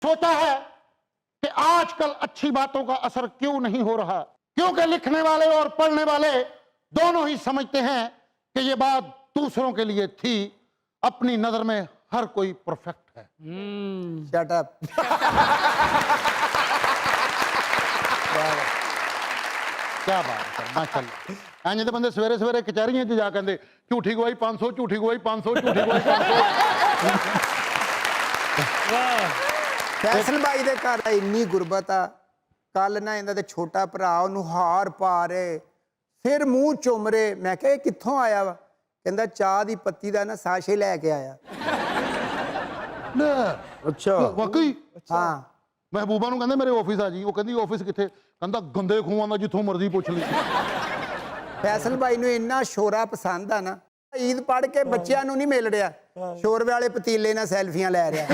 सोचा है कि आजकल अच्छी बातों का असर क्यों नहीं हो रहा, क्योंकि लिखने वाले और पढ़ने वाले दोनों ही समझते हैं कि ये बात दूसरों के लिए थी, अपनी नजर में हर कोई परफेक्ट है। Shut up. क्या बात है सर, माशाल्लाह। इंज दे बंदे सवेरे सवेरे कचहरियां च जा कहंदे झूठी गवाही 500, झूठी गवाही 500, झूठी गवाही 500। फैसल भाई ਦੇ ਘਰ ਇੰਨੀ ਗੁਰਬਤ ਆ। ਕੱਲ ਨਾ ਇਹਨਾਂ ਦੇ ਛੋਟਾ ਭਰਾ ਉਹਨੂੰ ਹਾਰ ਪਾ ਰਹੇ, ਫਿਰ ਮੂੰਹ ਚੁੰਮ ਰਹੇ। ਮੈਂ ਕਿਹਾ ਇਹ ਕਿੱਥੋਂ ਆਇਆ ਵਾ? ਕਹਿੰਦਾ ਚਾਹ ਦੀ ਪੱਤੀ ਦਾ ਨਾ ਸਾਸ਼ੇ ਲੈ ਕੇ ਆਇਆ। ਅੱਛਾ ਵਾਕਈ? ਹਾਂ। ਮਹਿਬੂਬਾ ਨੂੰ ਕਹਿੰਦੇ ਮੇਰੇ ਆਫਿਸ ਆ ਜੀ। ਉਹ ਕਹਿੰਦੀ ਆਫਿਸ ਕਿੱਥੇ? ਕਹਿੰਦਾ ਗੰਦੇ ਖੂਹਾਂ ਦਾ, ਜਿੱਥੋਂ ਮਰਜ਼ੀ ਪੁੱਛ ਲਈ। ਫੈਸਲ ਭਾਈ ਨੂੰ ਇੰਨਾ ਸ਼ੋਰਾ ਪਸੰਦ ਆ ਨਾ, ਈਦ ਪੜ੍ਹ ਕੇ ਬੱਚਿਆਂ ਨੂੰ ਨਹੀਂ ਮਿਲ ਰਿਹਾ, ਸ਼ੋਰਵੇ ਵਾਲੇ ਪਤੀਲੇ ਨਾਲ ਸੈਲਫੀਆਂ ਲੈ ਰਿਹਾ।